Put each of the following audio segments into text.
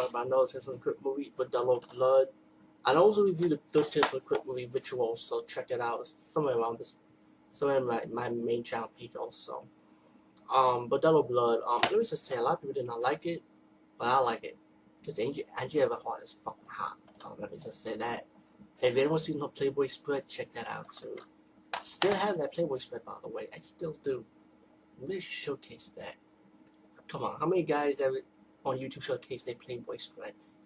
about another Tales from the Crypt movie, Bordello Blood. I also reviewed the third Tales from the Crypt movie, Ritual, so check it out. It's somewhere around this, somewhere in my main channel page also. Bordello Blood. Let me just say, a lot of people did not like it, but I like it because Angie Everhart is fucking hot. Let me just say that. If anyone seen her Playboy spread, check that out too. I still have that Playboy spread, by the way. I still do. Maybe showcase that. Come on, how many guys that on YouTube showcase their Playboy spreads?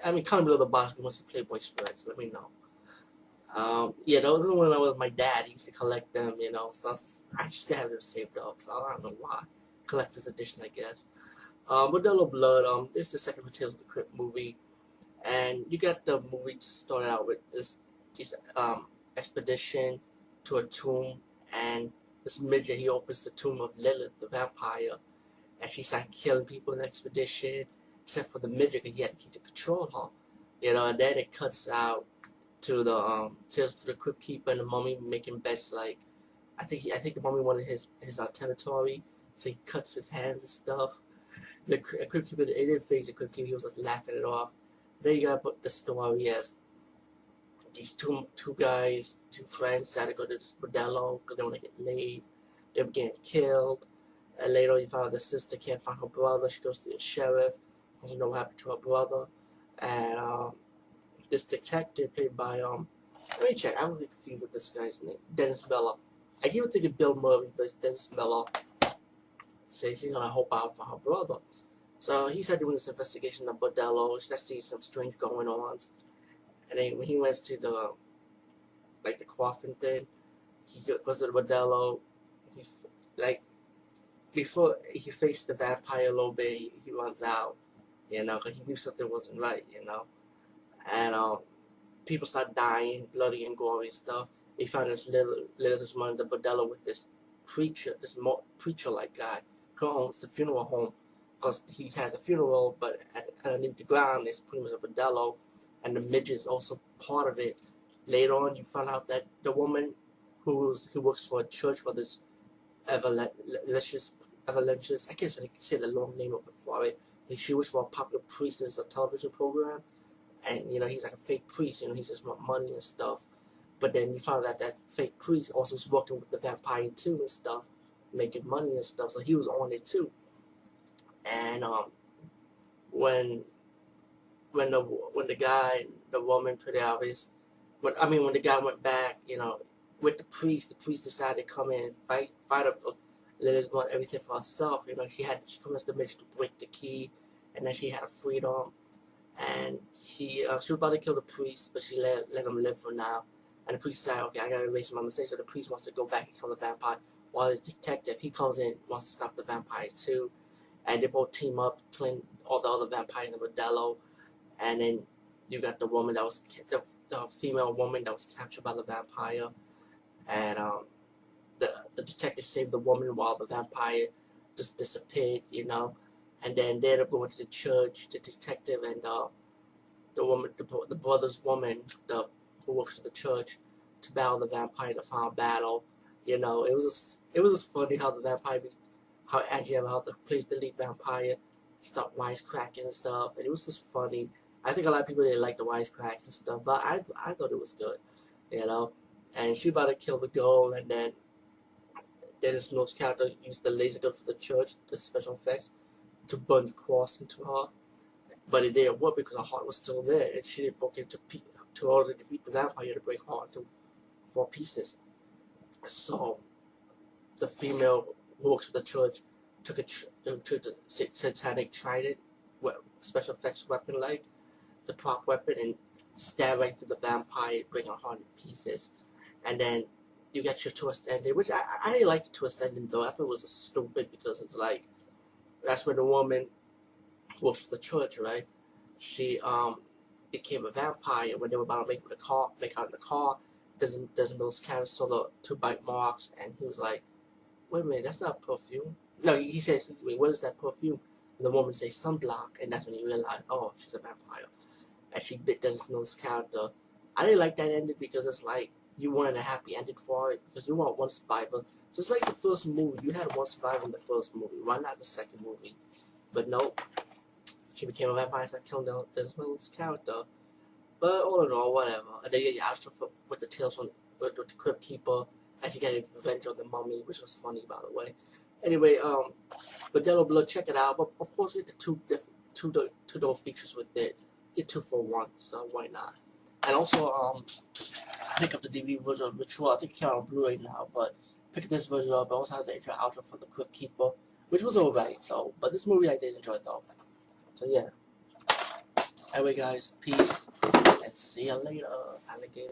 I mean, comment below the box if you want to see Playboy spreads. Let me know. Yeah, those were when I was with my dad. He used to collect them, you know. So I still have them saved up. So I don't know why. Collector's edition, I guess. Bordello Blood. This is the second Tales of the Crypt movie, and you got the movie to start out with this expedition to a tomb, and this midget, he opens the tomb of Lilith, the vampire, and she started killing people in the expedition, except for the midget, because he had to control her, you know. And then it cuts out to the Tales for the Crypt Keeper and the mummy making bets. Like, I think the mummy wanted his territory, so he cuts his hands and stuff. The Crypt Keeper, it didn't phase the Crypt Keeper, he was just laughing it off. Then you got the story as these two guys, two friends, decided to go to this bordello because they want to get laid. They're getting killed. And later on, you find out the sister can't find her brother. She goes to the sheriff. Doesn't know what happened to her brother. And this detective played by let me check. I was confused with this guy's name, Dennis Miller. I keep thinking Bill Murray, but it's Dennis Miller. Says she's gonna help out for her brother. So he started doing this investigation of bordello. He started seeing some strange going on. And then when he went to the coffin thing, he goes to the bordello. Before he faced the vampire a little bit, he runs out, you know, because he knew something wasn't right, you know. And people start dying, bloody and gory and stuff. He found this Lilith's one in the bordello with this preacher-like guy who owns the funeral home, because he has a funeral, but underneath the ground is pretty much a bordello, and the midget is also part of it. Later on, you find out that the woman who works for a church for this Avalanches, I can't say the long name of it for it. She works for a popular priest in a television program, and you know, he's like a fake priest, you know, he just want money and stuff. But then you find out that fake priest also is working with the vampire too and stuff, making money and stuff, so he was on it too. And when the woman put out his, when the guy went back, you know, with the priest decided to come in and fight up Lilith, want everything for herself. You know, she convinced the midget to break the key, and then she had a freedom. And she was about to kill the priest, but she let him live for now. And the priest decided, okay, I gotta erase my mistake. So the priest wants to go back and kill the vampire, while the detective, he comes in, wants to stop the vampire too. And they both team up, killing all the other vampires in bordello. And then you got the woman that was the female woman that was captured by the vampire, and the detective saved the woman while the vampire just disappeared, you know. And then they ended up going to the church, the detective and the woman, the brother's woman, who works for the church, to battle the vampire in the final battle. You know, it was just funny how the vampire, how Angie Everhart, the plays the lead vampire, start wisecracking and stuff, and it was just funny. I think a lot of people didn't like the wisecracks and stuff, but I thought it was good, you know. And she about to kill the girl, and then Dennis Miller's character used the laser gun for the church, the special effects, to burn the cross into her. But it didn't work because her heart was still there, and she didn't break into to order to defeat the vampire to break her into 4 pieces. So the female who works for the church took a satanic trident, special effects weapon like the prop weapon, and stabbed right through the vampire, breaking her heart in pieces. And then you get your twist ending, which I didn't like the twist ending though. I thought it was stupid because it's like, that's when the woman who works for the church, right? She became a vampire when they were about to make out in the car. Doesn't those characters saw the 2 bite marks, and he was like, wait a minute, that's not perfume. No, he says, what is that perfume? And the woman says sunblock, and that's when you realize, oh, she's a vampire. And she bit Dennis character. I didn't like that ending because it's like, you wanted a happy ending for it, because you want one survivor. Just like the first movie, you had one survivor in the first movie. Why not the second movie? But nope, she became a vampire and killed Desmond's character. But all in all, whatever. And then you get Astro with the tales from with the Crypt Keeper, and she got revenge on the mummy, which was funny, by the way. Anyway, but Yellow Blood, check it out. But of course, get the two double features with it. Get 2 for 1, so why not? And also, pick up the DVD version of Ritual. I think it came out on Blu-ray now, but pick this version up. I also had the intro outro for the Crypt Keeper, which was alright though. But this movie I did enjoy though. So yeah. Anyway, guys, peace and see you later, alligator.